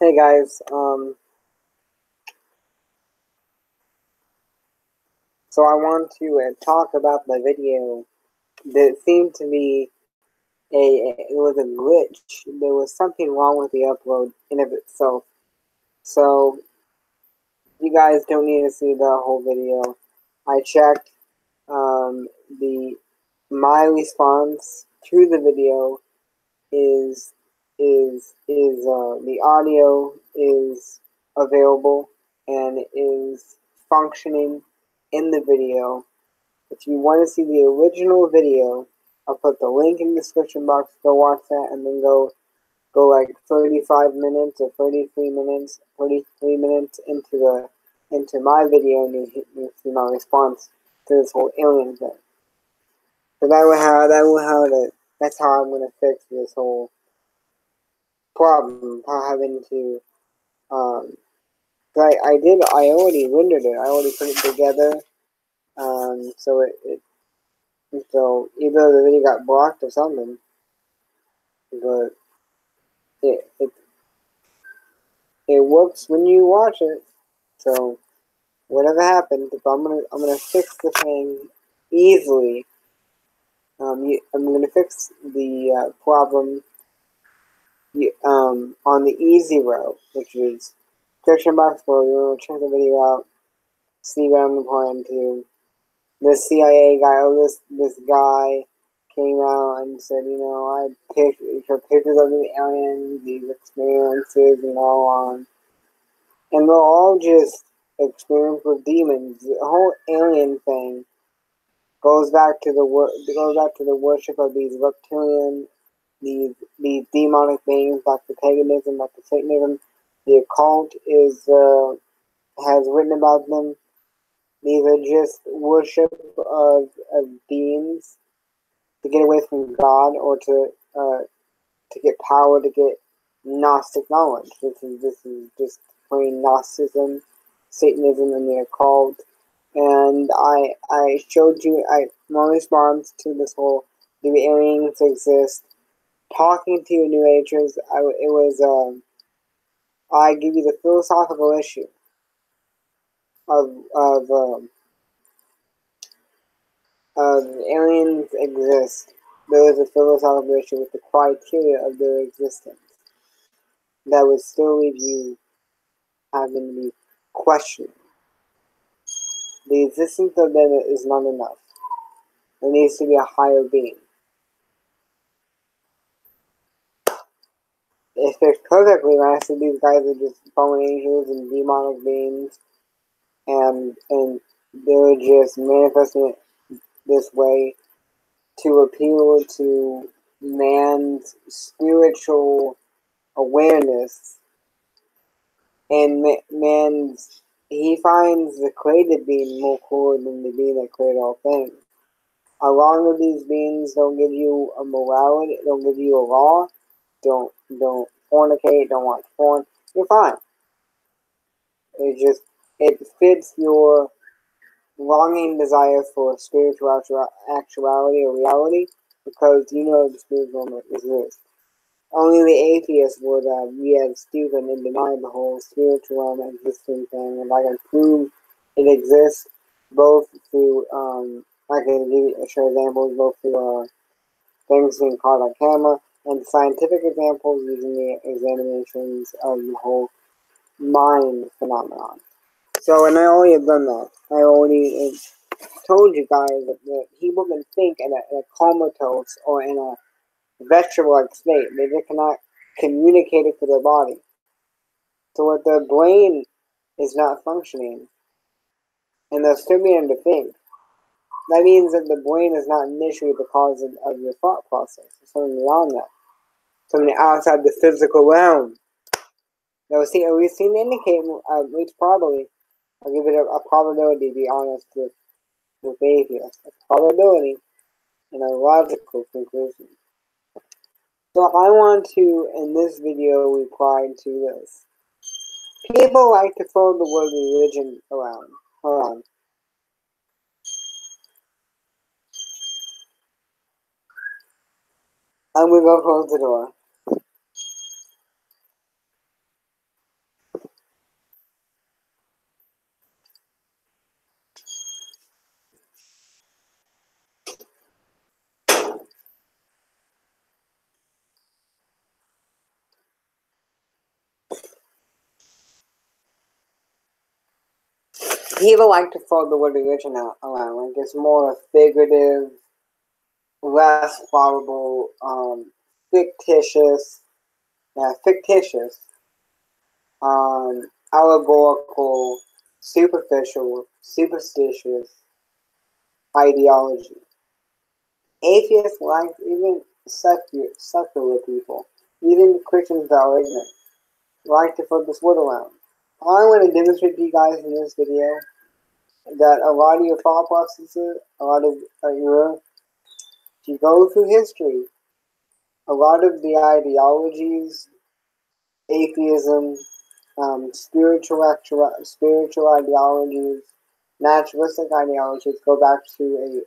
Hey guys, so I want to talk about the video that seemed to be it was a glitch. There was something wrong with the upload in of itself. So you guys don't need to see the whole video. I checked the my response to the video is the audio is available and is functioning in the video. If you want to see the original video, I'll put the link in the description box. Go watch that, and then go like 35 minutes or 33 minutes into my video, and you see my response to this whole alien thing. So that's how I'm gonna fix this whole problem. Having to I already rendered it. I already put it together. So either the video got blocked or something, but it it it works when you watch it. So whatever happened, if I'm gonna fix the thing easily. I'm gonna fix the problem on the easy route, which is description box below. You check the video out, see what I'm applying to. This CIA guy, this guy came out and said, I took pictures of the aliens, these experiences, and all on. And they're all just experience with demons. The whole alien thing goes back to the worship of these reptilian, these demonic beings, back to paganism, back to Satanism. The occult has written about them. These are just worship of beings to get away from God, or to get power, to get Gnostic knowledge. This is just plain Gnosticism, Satanism, and the occult. And I showed you my response to this whole do aliens exist? Talking to you New Agers, I give you the philosophical issue of aliens exist. There is a philosophical issue with the criteria of their existence that would still leave you having to be questioning. The existence of them is not enough. There needs to be a higher being. It fits perfectly when I said these guys are just fallen angels and demonic beings, and they're just manifesting it this way to appeal to man's spiritual awareness, and he finds the created being more cooler than the being that created all things. A lot of these beings don't give you a morality, don't give you a law, don't fornicate, don't watch porn. You're fine. It fits your longing desire for spiritual actuality or reality, because you know the spiritual realm exists. Only the atheist would be as stupid and deny the whole spiritual realm existing thing. And I can prove it exists both through, I can give you show examples both through things being caught on camera and scientific examples using the examinations of the whole mind phenomenon. So, and I already have done that. I already told you guys that people can think in a comatose or in a vegetable-like state. They just cannot communicate it to their body. So what their brain is not functioning, and they're still being able to think, that means that the brain is not initially the cause of your thought process. It's something beyond that. Something outside the physical realm. Now, we've seen indicate, at least probably, I'll give it a probability, to be honest with atheists. A probability and a logical conclusion. So I want to, in this video, reply to this. People like to throw the word religion around. Hold on. I'm gonna go close the door. people like to throw the word religion around, like it's more figurative, less probable, fictitious, fictitious, allegorical, superficial, superstitious ideology. Atheists like even secular people, even Christians that are ignorant, like to put this word around. I want to demonstrate to you guys in this video that a lot of your thought processes, a lot of if you go through history, a lot of the ideologies, atheism, spiritual ideologies, naturalistic ideologies go back to a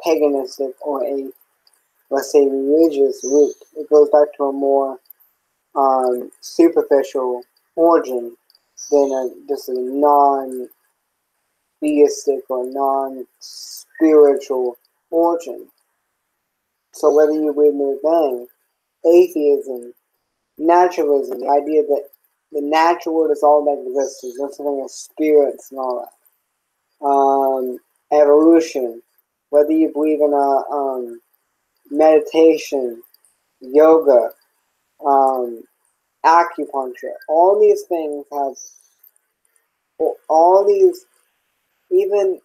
paganistic or a, let's say, religious root. It goes back to a more superficial origin than just a non-theistic or non-spiritual origin. So whether you believe in the Bang, atheism, naturalism, the idea that the natural world is all that exists, there's no such thing as spirits and all that. Evolution, whether you believe in meditation, yoga, acupuncture, all these things have, all these, even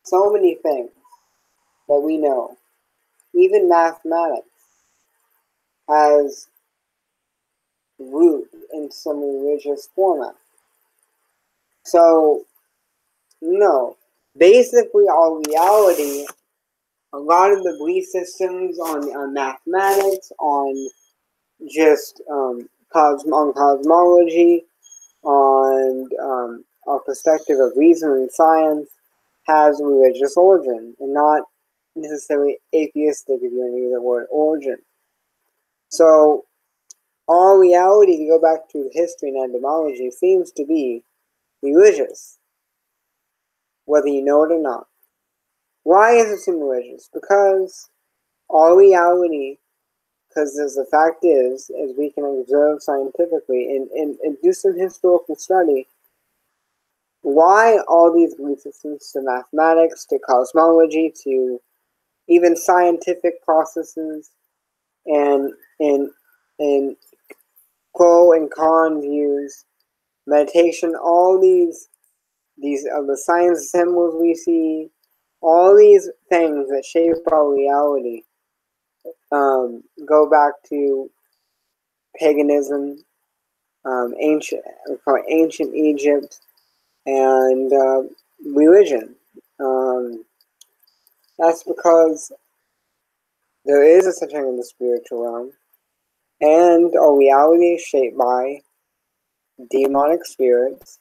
so many things that we know, even mathematics has root in some religious format. So, no, basically our reality, a lot of the belief systems on mathematics, on just on cosmology, on our perspective of reason and science, has religious origin, and not necessarily atheistic if you want to use the word origin. So, all reality, if you go back to history and etymology, seems to be religious, whether you know it or not. Why is it seem religious? Because all reality, because the fact is we can observe scientifically and do some historical study, why all these belief systems, to mathematics, to cosmology, to even scientific processes, and pro and con views, meditation, all these the science symbols we see, all these things that shape our reality, go back to paganism, ancient Egypt, and religion. That's because there is a such thing in the spiritual realm, and our reality is shaped by demonic spirits,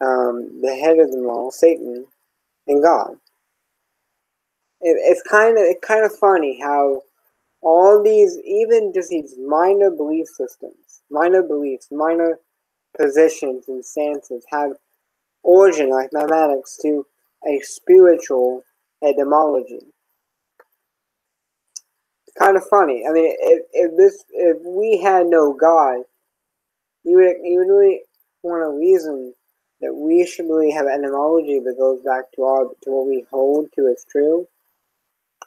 the head of them all, Satan, and God. It's kind of funny how all these, even just these minor belief systems, minor beliefs, minor positions and stances have origin, like mathematics, to a spiritual etymology. It's kind of funny. I mean, if we had no God, you would really want to reason that we should really have etymology that goes back to what we hold to as true,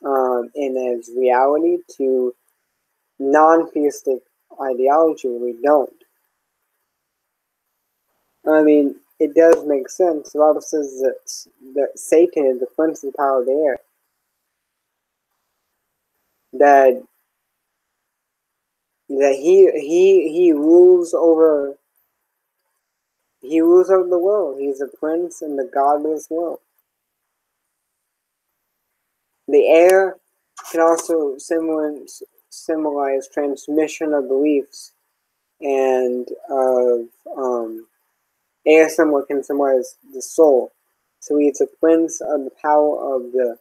and as reality, to non-theistic ideology where we don't. I mean, it does make sense. The Bible says that Satan is the prince of the power of the air. That he rules over the world. He's a prince in the godless world. The air can also symbolize transmission of beliefs, and of air symbol can symbolize the soul. So he's a prince of the power of the.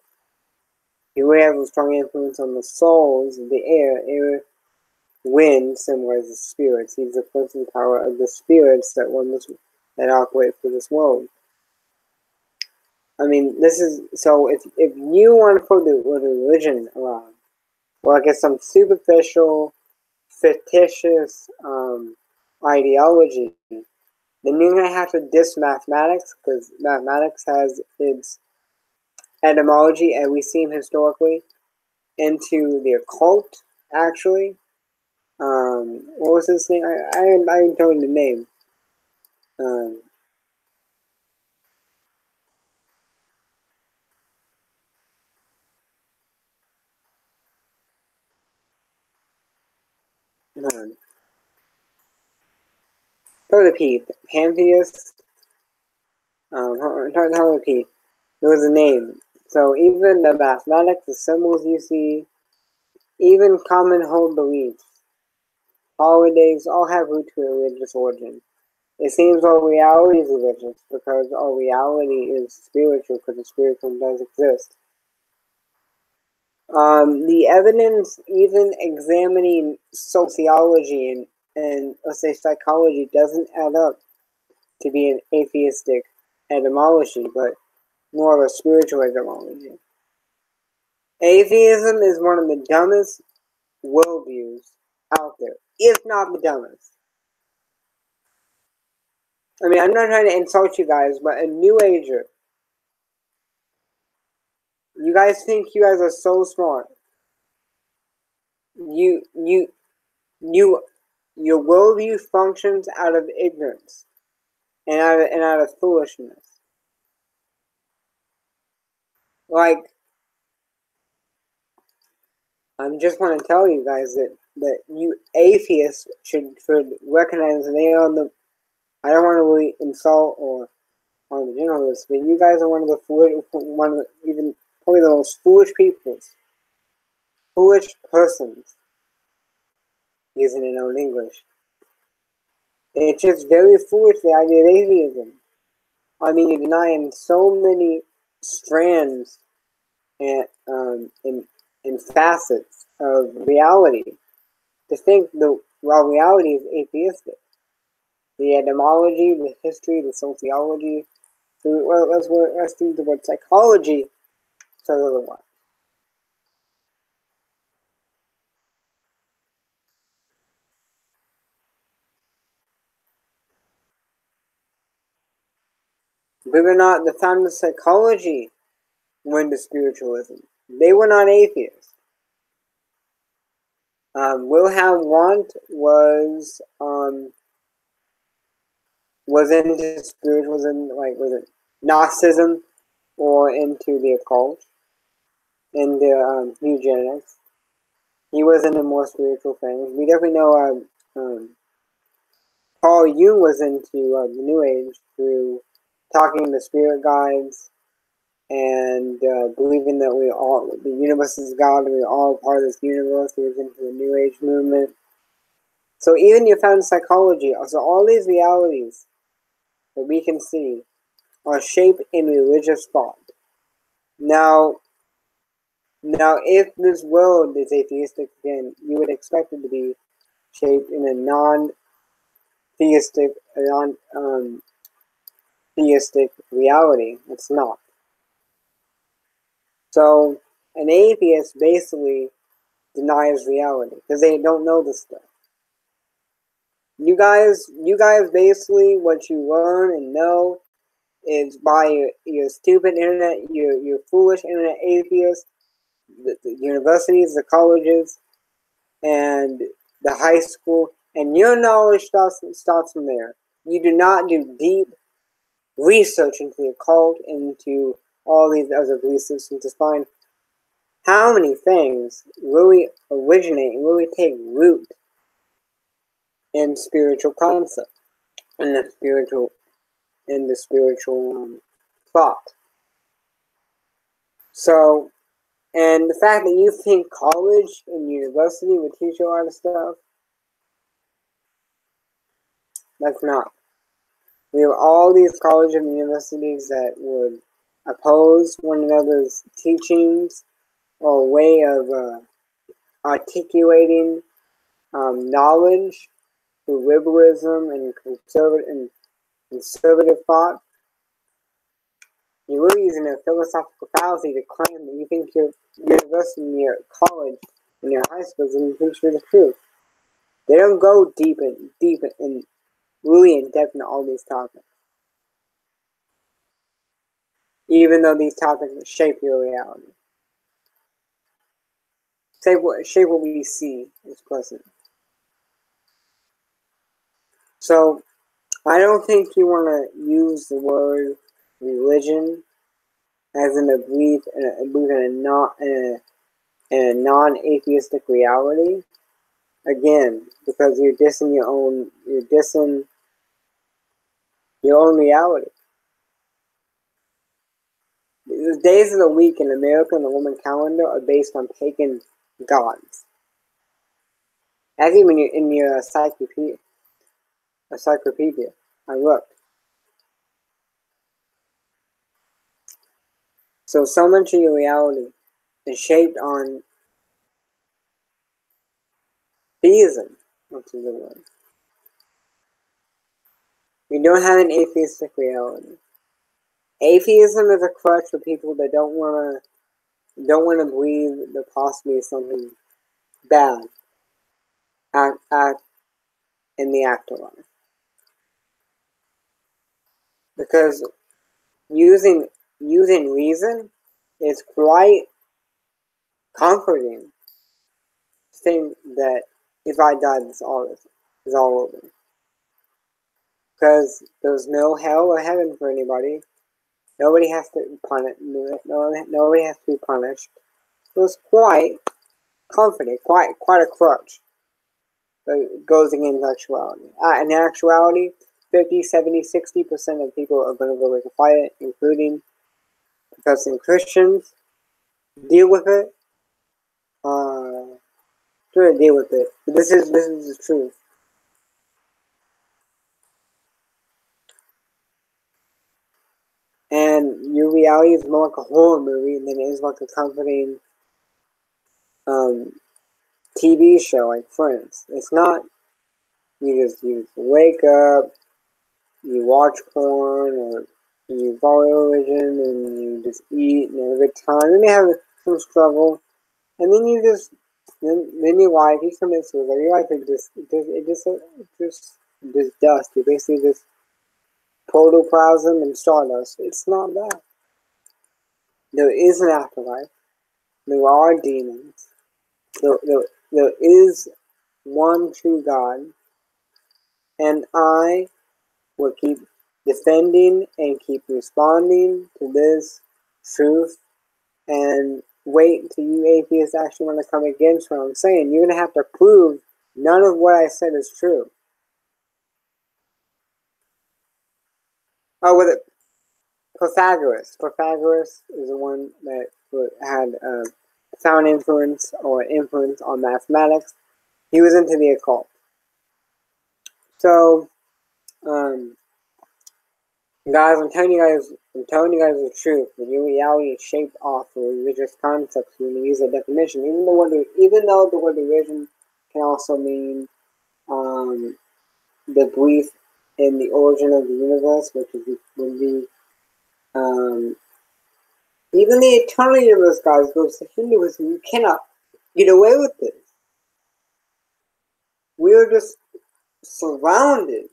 He will have a strong influence on the souls of the air. Air, wind symbolizes spirits. He's the prince of the power of the spirits that operate through this world. I mean, this is so. If you want to put the word religion around, or I guess some superficial, fictitious ideology, Then you're going to have to diss mathematics, because mathematics has its etymology, as we see historically, into the occult, actually. What was his name? I'm telling the name. Um, um, Start with a P. Pantheist. Start with a P. There was a name. So even the mathematics, the symbols you see, even common held beliefs, holidays, all have root to a religious origin. It seems all reality is religious because all reality is spiritual, because the spiritual does exist. The evidence, even examining sociology and let's say psychology, doesn't add up to be an atheistic etymology, but more of a spiritual etymology. Atheism is one of the dumbest worldviews out there, if not the dumbest. I mean, I'm not trying to insult you guys, but a New Ager, you guys think you guys are so smart. You, your worldview functions out of ignorance and out of foolishness. Like, I just want to tell you guys that you atheists should recognize that they are the. I don't want to really insult or on the generalists, but you guys are one of the even probably the most foolish foolish persons, using it in English. It's just very foolish, the idea of atheism. I mean, you're denying so many strands and facets of reality. To think reality is atheistic. The etymology, the history, the sociology. Let's do the word psychology. So otherwise. Believe it or not, the founder of psychology went to spiritualism. They were not atheists. Wilhelm Wundt was into spiritualism, was it Gnosticism, or into the occult, into eugenics. He was into more spiritual things. We definitely know Carl Jung was into the New Age through talking to spirit guides and believing that the universe is God and we're all part of this universe. He was into the New Age movement. So even you found psychology, so all these realities that we can see are shaped in religious thought. Now, if this world is atheistic again, you would expect it to be shaped in a non-theistic, theistic reality. It's not. So an atheist basically denies reality because they don't know this stuff. You guys basically what you learn and know is by your stupid internet, your foolish internet atheists, the universities, the colleges, and the high school, and your knowledge starts from there. You do not do deep research into the occult, into all these other belief systems to find how many things really originate and really take root in spiritual concept, in the spiritual thought. So, and the fact that you think college and university would teach you a lot of stuff, that's not. We have all these colleges and universities that would oppose one another's teachings or way of articulating knowledge through liberalism and conservative thought. You're really using a philosophical fallacy to claim that you think your university and your college and your high school is going to teach you the truth. They don't go deep in really in depth in all these topics, even though these topics shape your reality, shape what we see as present. So I don't think you want to use the word religion as in a belief in a non-atheistic reality. Again, because you're dissing your own reality. The days of the week in America and the Roman calendar are based on pagan gods. As even in your encyclopedia, I looked. So much of your reality is shaped on theism, which is the word. We don't have an atheistic reality. Atheism is a crutch for people that don't want to believe that possibly something bad in the afterlife. Because using reason is quite comforting to think that if I die, this is all over. Because there's no hell or heaven for anybody. Nobody has to nobody has to be punished. So it's quite comforting, quite a crutch that goes against actuality. In actuality, 50, 70, 60% of people are going to go with the fight, including Protestant Christians. Deal with it. Try to deal with it. But this is the truth. And your reality is more like a horror movie than it is like a comforting TV show like Friends. It's not. You just wake up, you watch porn, or you follow religion, and you just eat and have a good time. And you have some struggle, and then you just then your life, you commit suicide. Your life is just dust. You basically just protoplasm and stardust. It's not that. There is an afterlife. There are demons. There is one true God. And I will keep defending and keep responding to this truth and wait until you atheists actually want to come against what I'm saying. You're going to have to prove none of what I said is true. Oh, with it, Pythagoras. Pythagoras is the one that had found influence on mathematics. He was into the occult. So, guys, I'm telling you guys the truth. That your reality is shaped off of religious concepts when you use a definition. Even though the word religion can also mean the belief in the origin of the universe, which would be even the eternity of those guys goes to Hinduism. You cannot get away with this. We are just surrounded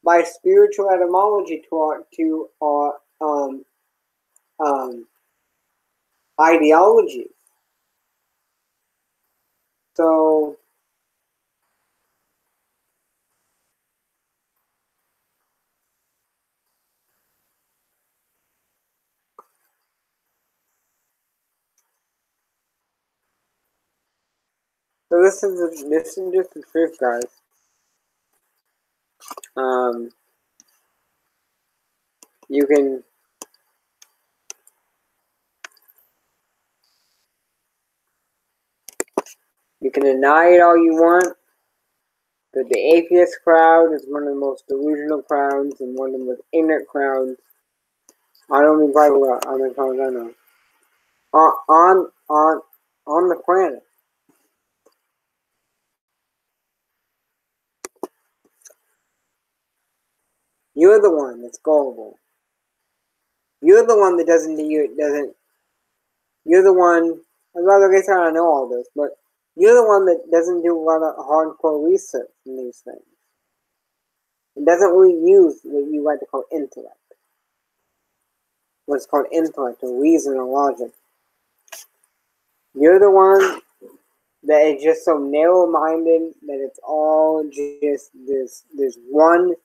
by spiritual etymology to our ideology. So this is just the truth, guys. You can deny it all you want, but the atheist crowd is one of the most delusional crowds and one of the most ignorant crowds. I don't mean Bible crowd, I mean crowds I know. On the planet. You're the one that's gullible. You're the one that you're the one, I'm not gonna say I know all this, but you're the one that doesn't do a lot of hardcore research in these things. It doesn't really use what you like to call intellect. What's called intellect or reason or logic. You're the one that is just so narrow-minded that it's all just this one.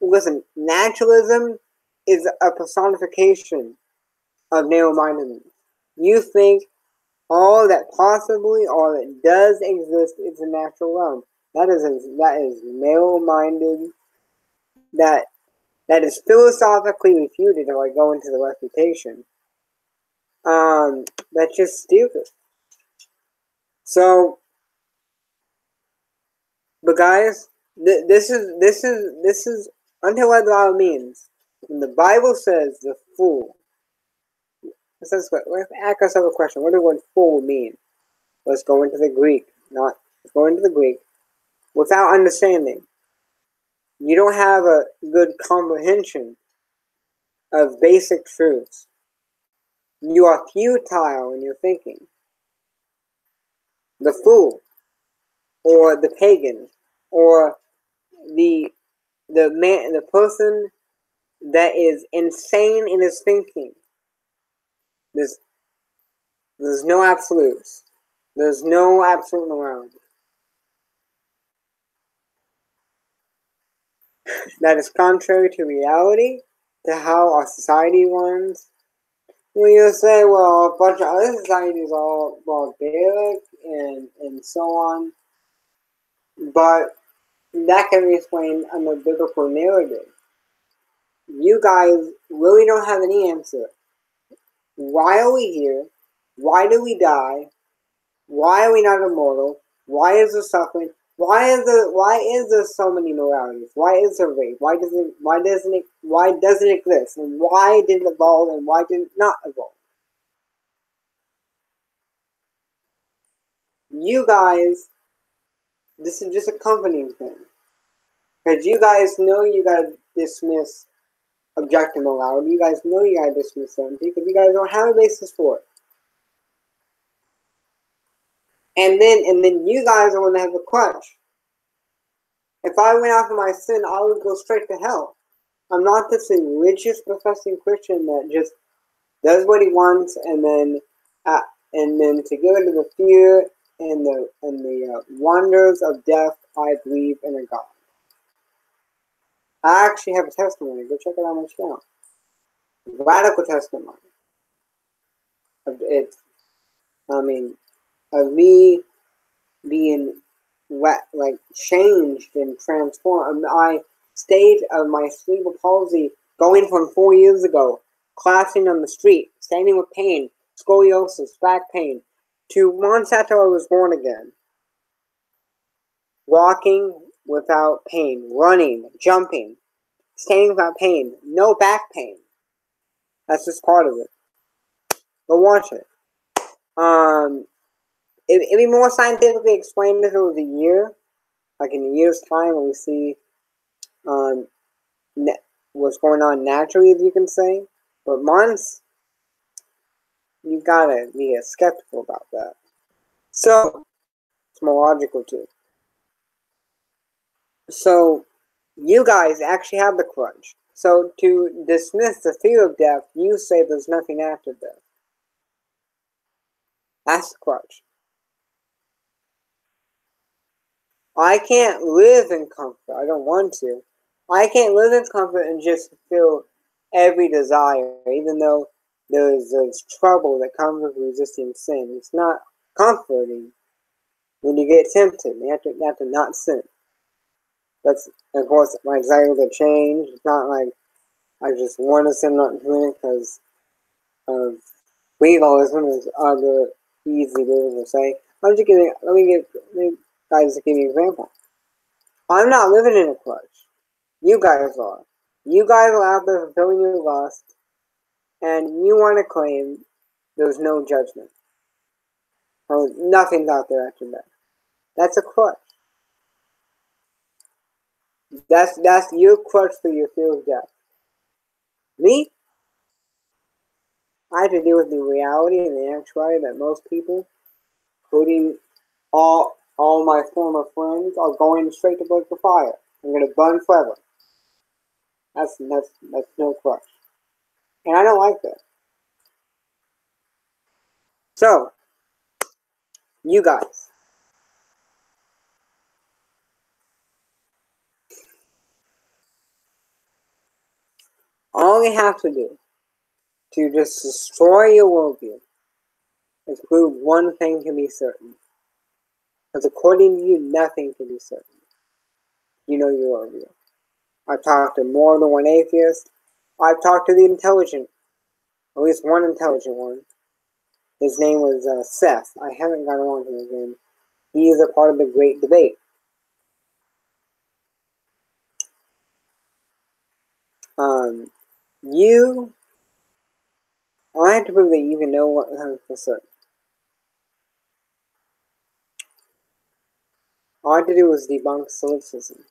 Listen, naturalism is a personification of narrow-mindedness. You think all that possibly, all that does exist is the natural realm. That is narrow-minded. That is philosophically refuted if I go into the refutation. That's just stupid. So, but guys, this is until what God means. When the Bible says the fool, let's ask ourselves a question. What does the word fool mean? Let's go into the Greek. Let's go into the Greek. Without understanding, you don't have a good comprehension of basic truths. You are futile in your thinking. The fool, or the pagan, or the person that is insane in his thinking. There's no absolutes. There's no absolute around. That is contrary to reality, to how our society runs. When you say, well, a bunch of other societies are all barbaric and so on, but that can be explained under biblical narrative. You guys really don't have any answer. Why are we here? Why do we die? Why are we not immortal? Why is there suffering? Why is there so many moralities? Why is there rape? Why doesn't it exist? And why did it evolve and why did it not evolve? You guys, this is just a comforting thing. Because you guys know you gotta dismiss objective morality. You guys know you gotta dismiss certainty because you guys don't have a basis for it. And then you guys are gonna have a crutch. If I went after my sin, I would go straight to hell. I'm not this religious professing Christian that just does what he wants and then to get rid of the fear and the wonders of death, I believe in a God. I actually have a testimony. Go check it out on my channel. Radical testimony. Of me being changed and transformed. My state of my cerebral palsy going from 4 years ago, collapsing on the street, standing with pain, scoliosis, back pain, to months after I was born again. Walking without pain, running, jumping, standing without pain, no back pain. That's just part of it. Go watch it. It'd be more scientifically explained if it was a year, like in a year's time when we see what's going on naturally, if you can say. But months, you gotta be skeptical about that. So, it's more logical too. So, you guys actually have the crutch. So, to dismiss the fear of death, you say there's nothing after death. That's the crutch. I can't live in comfort. I don't want to. I can't live in comfort and just fulfill every desire, even though there's trouble that comes with resisting sin. It's not comforting when you get tempted. You have to not sin. That's, of course, my desire to change. It's not like I just want to sin, not doing it because of legalism, as other easy leaders will say. Let me guys give you an example. I'm not living in a crutch. You guys are. You guys are out there fulfilling your lust, and you want to claim there's no judgment. Or nothing's out there after that. That's a crutch. That's your crutch for your fear of death. Me? I have to deal with the reality and the actuality that most people, including all my former friends, are going straight to the fire. I'm gonna burn forever. That's no question. And I don't like that. So, you guys, all you have to do to just destroy your worldview is prove one thing can be certain. Because according to you, nothing can be certain. You know your worldview. I've talked to more than one atheist. I've talked to the intelligent, at least one intelligent one. His name was Seth. I haven't gotten along with him again. He is a part of the great debate. You, I have to prove that you can know 100%. All I had to do was debunk solipsism.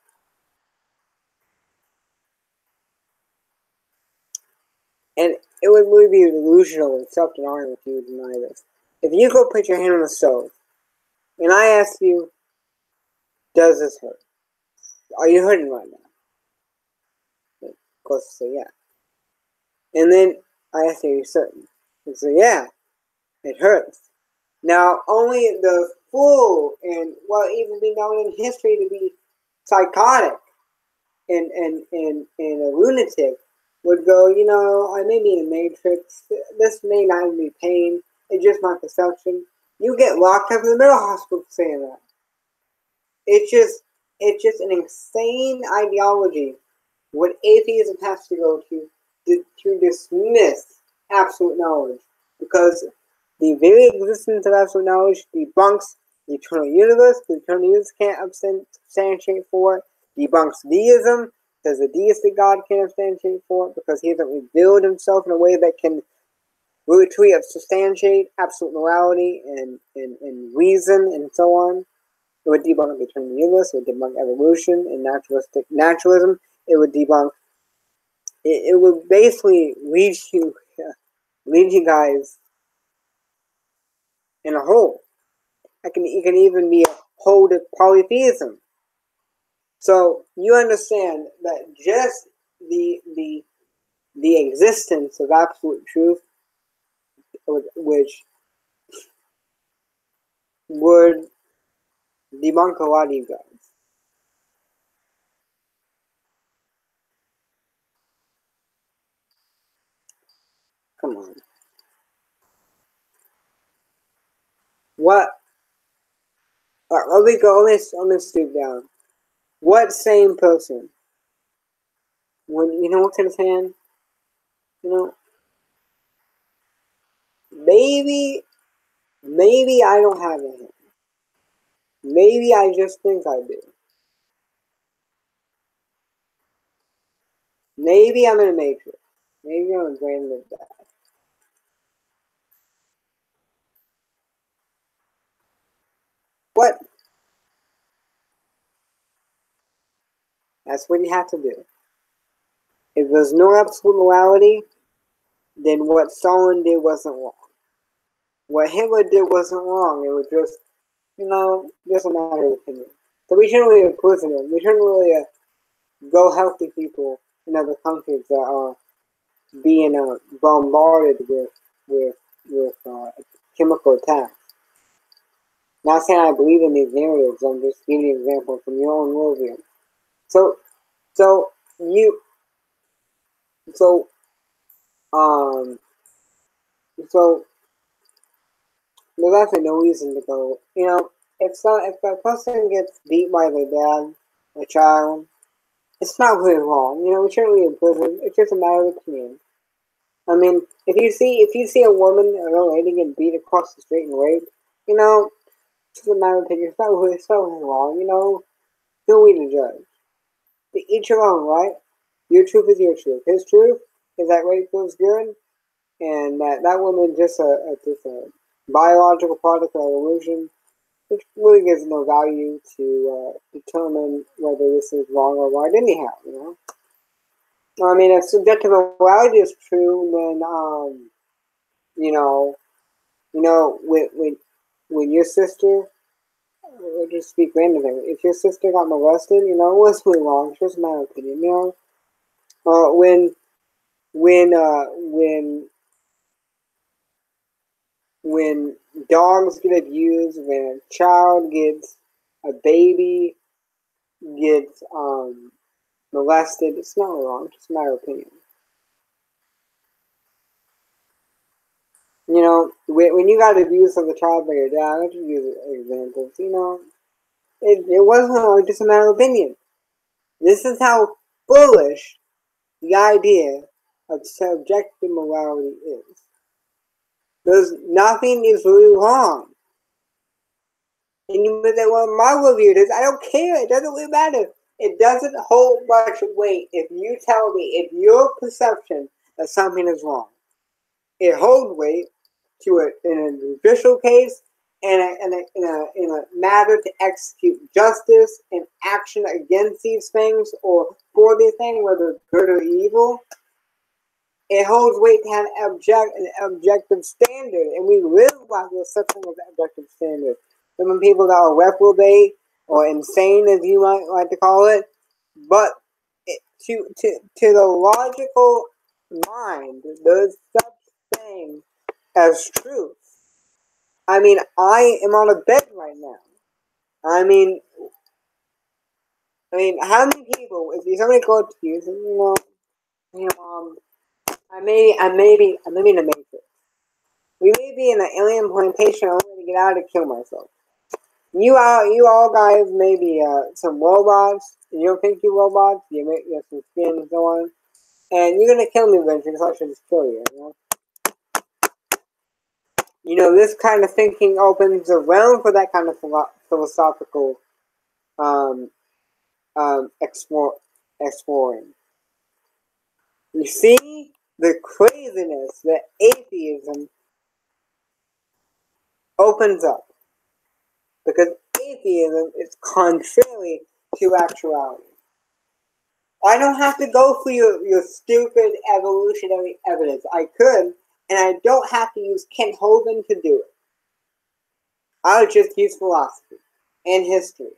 And it would really be delusional and self-denying if you would deny this. If you go put your hand on the stove, and I ask you, does this hurt? Are you hurting right now? Of course you say yeah. And then I ask you, are you certain? You say yeah, it hurts. Now, only the fool and what even be known in history to be psychotic and a lunatic would go, I may be in a matrix. This may not even be pain. It's just my perception. You get locked up in the mental hospital for saying that. It's just an insane ideology. What atheism has to go to dismiss absolute knowledge, because the very existence of absolute knowledge debunks the eternal universe. The eternal universe can't substantiate for it. Debunks deism, because the deistic God can't substantiate for it, because he hasn't revealed himself in a way that can really truly substantiate absolute morality and reason and so on. It would debunk the eternal universe. It would debunk evolution and naturalism. It would debunk. It would basically lead you guys in a hole. It can even be a hole to polytheism. So you understand that just the existence of absolute truth, which would debunk a lot of you guys. Come on. What? Let me go. Let me stoop down. What same person? When what's in his hand? Maybe I don't have a hand. Maybe I just think I do. Maybe I'm in a matrix. Maybe I'm a brain of that. What? That's what you have to do. If there's no absolute morality, then what Stalin did wasn't wrong. What Hitler did wasn't wrong. It was just, just a matter of opinion. So we shouldn't really imprison them. We shouldn't really go help the people in other countries that are being bombarded with chemical attacks. Not saying I believe in these narratives. I'm just giving you an example from your own worldview. So there's actually no reason to go. If a person gets beat by their dad, a child, it's not really wrong. We shouldn't be in prison. It's just a matter of opinion. I mean, if you see a woman or a lady get beat across the street and raped, it's just a matter of opinion. It's not really wrong. Who are we to judge? To each your own, right? Your truth is your truth. His truth is that rape feels good, and that woman just a biological product of evolution, which really gives no value to determine whether this is wrong or right. Anyhow, I mean, if subjective morality is true, then when your sister I'll just speak randomly. If your sister got molested, you know, it was really wrong. It's just my opinion, you know. Uh, when when uh when when dogs get abused, when a child gets a baby gets molested, it's not wrong. It's just my opinion. You know, when you got abused as a child by your dad, I can use examples. You know, it wasn't only just a matter of opinion. This is how foolish the idea of subjective morality is. There's nothing is really wrong. And you may say, well, my review is, I don't care. It doesn't really matter. It doesn't hold much weight if you tell me if your perception that something is wrong. It holds weight to in an official case and in a matter to execute justice and action against these things or for these things, whether good or evil. It holds weight to have an objective standard, and we live by this such thing as an objective standard. Some people that are reprobate or insane, as you might like to call it, but to the logical mind, there's such thing as truth. I mean, I am on a bed right now. I mean, how many people? If somebody goes to you, and, I may be in a matrix. We may be in an alien plantation. I'm going to get out and kill myself. You all guys may be some robots. And you don't think you're robots. You have some skin and so on. And you're going to kill me eventually, so I should just kill you. You know, this kind of thinking opens the realm for that kind of philosophical exploring. You see the craziness that atheism opens up. Because atheism is contrary to actuality. I don't have to go through your stupid evolutionary evidence. I could, and I don't have to use Kent Hovind to do it. I would just use philosophy and history.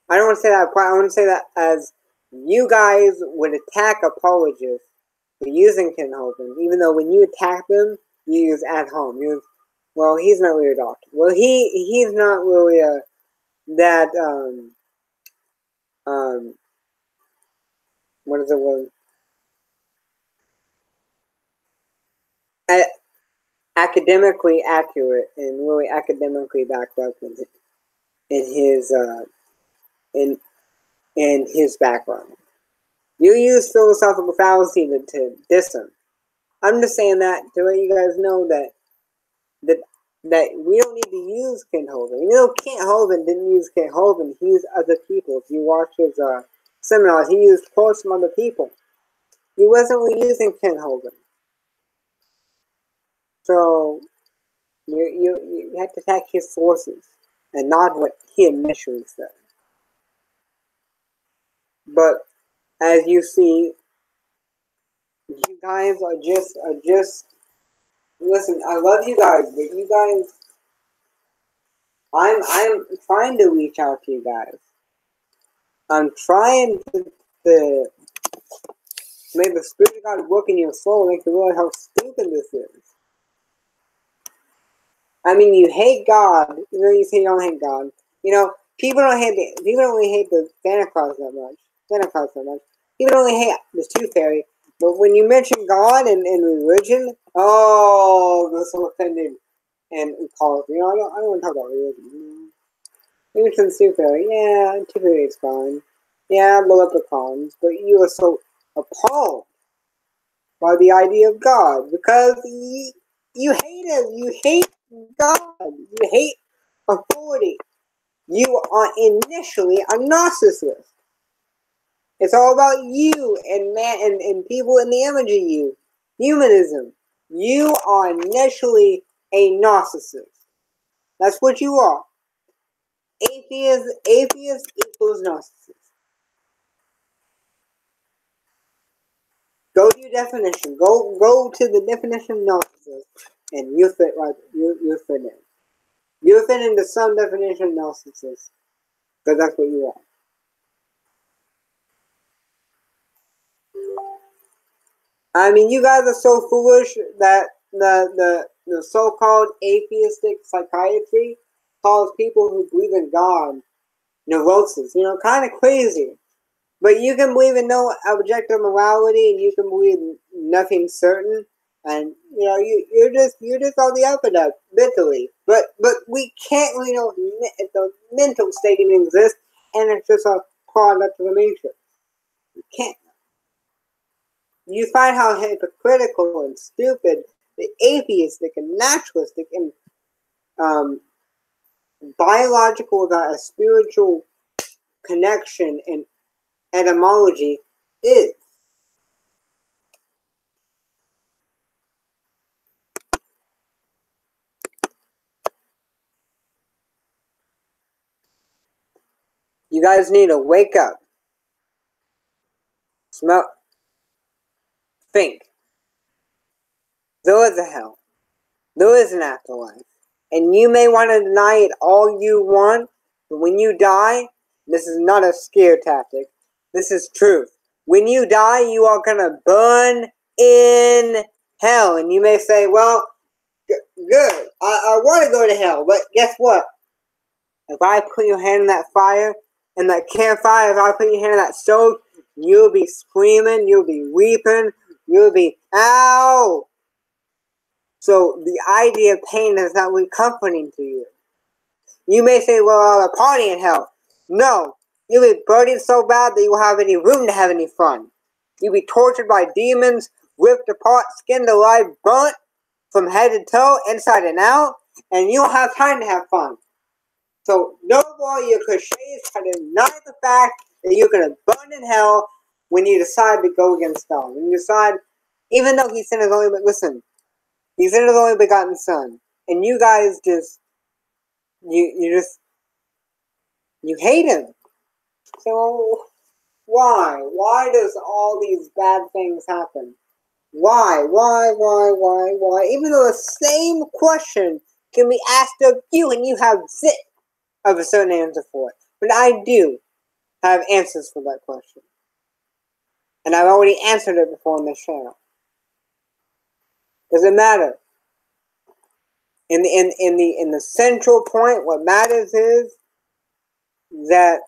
I don't want to say that. I want to say that as you guys would attack apologists for using Kent Hovind, even though when you attack them, you use at home. You use, well, he's not really a doctor. Well, he's not really that what is it word? Academically accurate and really academically backed up in his in his background. You use philosophical fallacy to diss him. I'm just saying that to let you guys know that we don't need to use Kent Hovind. You know, Kent Hovind didn't use Kent Hovind. He used other people. If you watch his seminars, he used quotes from other people. He wasn't really using Kent Hovind. So you have to attack his sources and not what he initially said. But as you see, you guys are just listen. I love you guys, but you guys, I'm trying to reach out to you guys. I'm trying to make the Spirit of God work in your soul, make you realize how stupid this is. I mean, you hate God. You know, you say you don't hate God. You know, people don't really hate the Santa Claus that much. People don't really hate the Tooth Fairy. But when you mention God and religion, oh, they're so offended and call it. You know, I don't want to talk about religion. You mention the Tooth Fairy, yeah, Tooth Fairy is fine. Yeah, the leprechauns, but you are so appalled by the idea of God because you hate him. You hate God. You hate authority. You are initially a narcissist. It's all about you and man and people in the image of you. Humanism. You are initially a narcissist. That's what you are. Atheist equals narcissist. Go to your definition. Go to the definition of narcissist. and you fit right. You fit in. You fit into some definition of narcissist, because that's what you are. I mean, you guys are so foolish that the so-called atheistic psychiatry calls people who believe in God neurosis. You know, kind of crazy. But you can believe in no objective morality, and you can believe in nothing certain, and you know you're just on the up and up mentally. But we can't really know if the mental state even exists, and it's just a product of the matrix. You can't. You find how hypocritical and stupid the atheistic and naturalistic and um, biological without a spiritual connection and etymology is. You guys need to wake up, smell, think. There is a hell. There is an afterlife. And you may want to deny it all you want, but when you die, this is not a scare tactic. This is truth. When you die, you are going to burn in hell. And you may say, well, good. I want to go to hell, but guess what? If I put your hand in that fire, in that campfire, if I put your hand in that stove, you'll be screaming, you'll be weeping, you'll be, ow! So the idea of pain is not really comforting to you. You may say, well, I'll party in hell. No, you'll be burning so bad that you won't have any room to have any fun. You'll be tortured by demons, ripped apart, skinned alive, burnt from head to toe, inside and out, and you don't have time to have fun. So no more your cliches try to deny the fact that you're going to burn in hell when you decide to go against God. When you decide, even though he sent his only, listen, he sent his only begotten son, and you guys just, you hate him. So why? Why does all these bad things happen? Why? Even though the same question can be asked of you and you have zip of a certain answer for it. But I do have answers for that question. And I've already answered it before on this channel. Does it matter? In the central point, what matters is that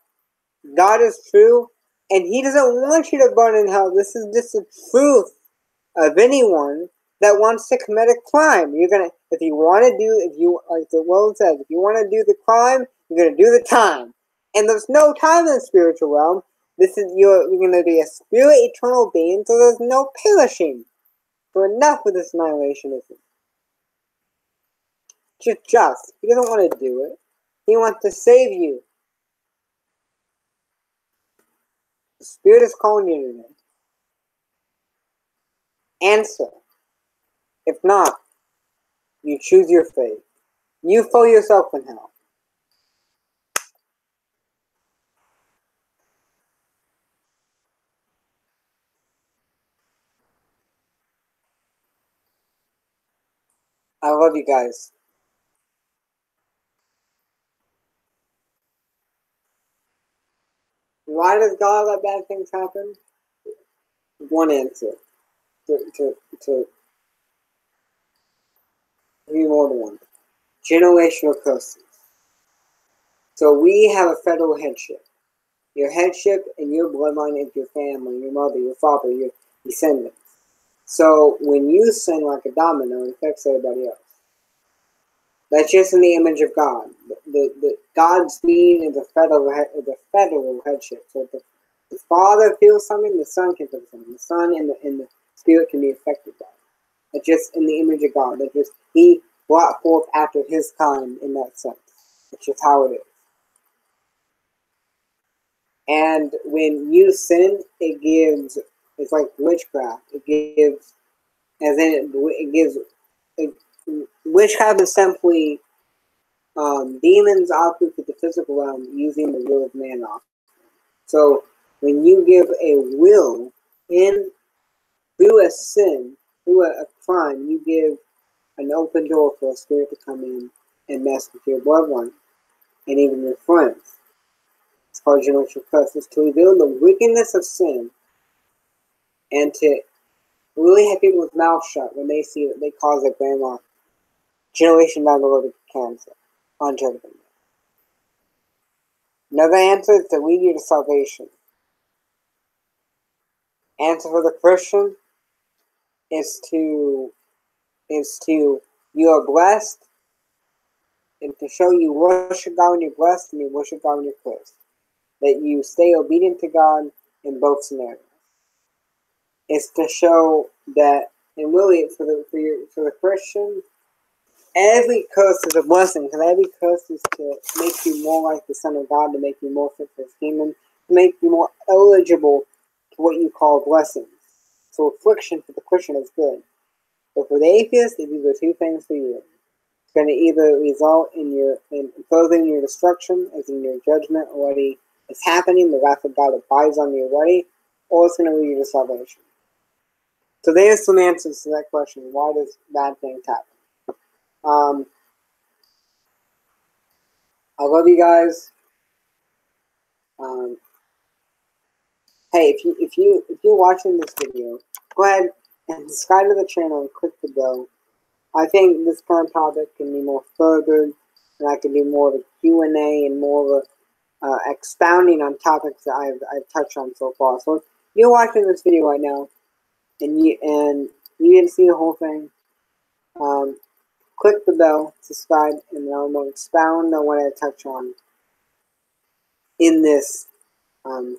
God is true, and he doesn't want you to burn in hell. This is just the truth of anyone that wants to commit a crime. You're gonna, if you want to do, if you, like the world says, if you want to do the crime, you're gonna do the time. And there's no time in the spiritual realm. This is you're gonna be a spirit, eternal being, so there's no perishing. So enough with this annihilationism. Just. He doesn't want to do it. He wants to save you. The Spirit is calling you today. Answer. If not, you choose your fate. You throw yourself in hell. I love you guys. Why does God let bad things happen? One answer. To be more than one. Generational curses. So we have a federal headship. Your headship and your bloodline is your family, your mother, your father, your descendants. So when you sin like a domino, it affects everybody else. That's just in the image of God. The God's being is the federal headship. So if the Father feels something, the Son can feel something. The Son and the Spirit can be affected by it. That's just in the image of God. That's just he brought forth after his kind in that sense. That's just how it is. And when you sin, it's like witchcraft. Witchcraft is simply demons operate with the physical realm using the will of man off. So when you give a will in through a sin, through a crime, you give an open door for a spirit to come in and mess with your bloodline and even your friends. It's called generational curse. It's to reveal the wickedness of sin and to really have people's mouths shut when they see that they cause their grandma generation down the road of cancer on judgment. Another answer is to lead you to salvation. Answer for the Christian is to you are blessed, and to show you worship God when you're blessed and you worship God when you're cursed. That you stay obedient to God in both scenarios. It's to show that, and really for the Christian, every curse is a blessing, because every curse is to make you more like the Son of God, to make you more fit for His kingdom, to make you more eligible to what you call blessings. So affliction for the Christian is good. But for the atheist, it these are two things for you. It's going to either result in furthering your destruction, as in your judgment already is happening, the wrath of God abides on you already, or it's going to lead you to salvation. So there's some answers to that question. Why does bad things happen? I love you guys. Hey, if you're watching this video, go ahead and subscribe to the channel and click the bell. I think this current topic can be more furthered, and I can do more of a Q&A and more of a expounding on topics that I've touched on so far. So if you're watching this video right now, and you didn't see the whole thing, click the bell, subscribe, and then I'll expound on what I touch on in this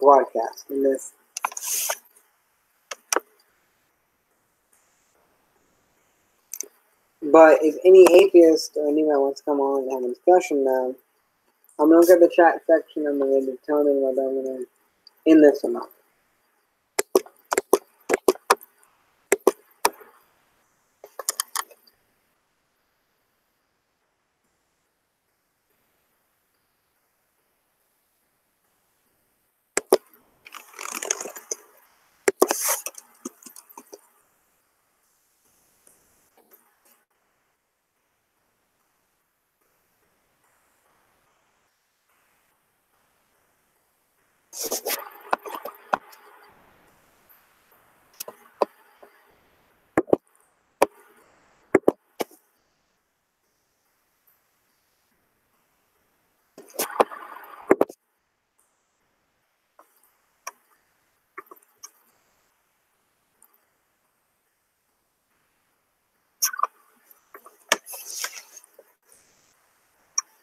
broadcast, in this. But if any atheist or anyone wants to come on and have a discussion now, I'm going to look at the chat section and I'm going to determine whether I'm going to end this or not.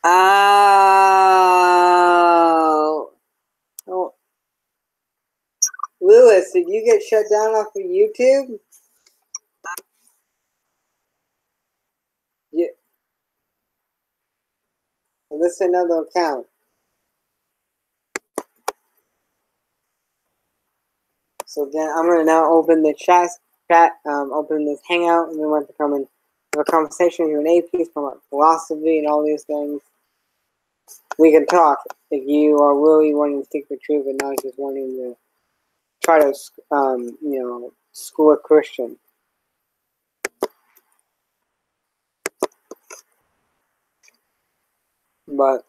Oh, Lewis, did you get shut down off of YouTube? Yeah. Well, this is another account. So again, I'm going to now open the chat, open this hangout, and we want to come and have a conversation with you, an atheist, about philosophy and all these things. We can talk if you are really wanting to stick the truth and not just wanting to try to, school a Christian. But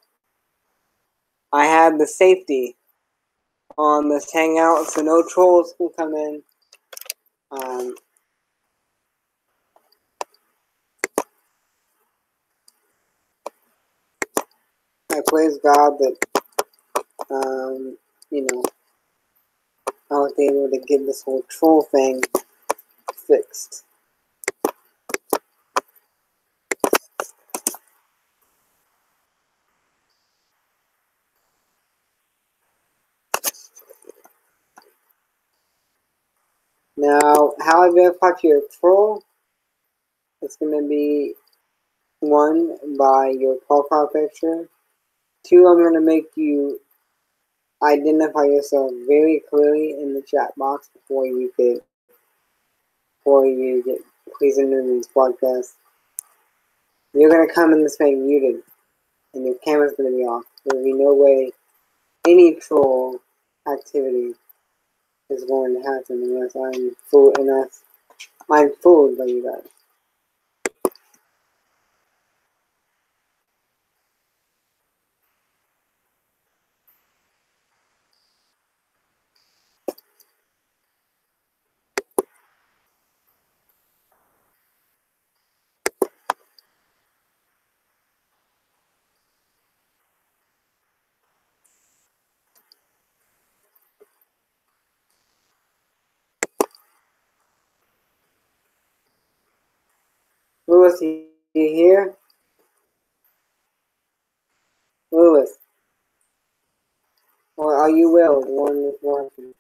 I have the safety on this hangout, so no trolls can come in. I praise God that, I was able to get this whole troll thing fixed. Now, how I verify if you're a troll, it's going to be 1, by your profile picture. 2, I'm going to make you identify yourself very clearly in the chat box before you get pleased into these podcasts. You're going to come in this thing muted, and your camera's going to be off. There will be no way any troll activity is going to happen unless I'm fooled by you guys. Lewis, you here? Lewis. Or are you Will, the one that's watching?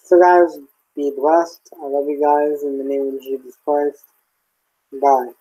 So guys, be blessed. I love you guys in the name of Jesus Christ. Bye.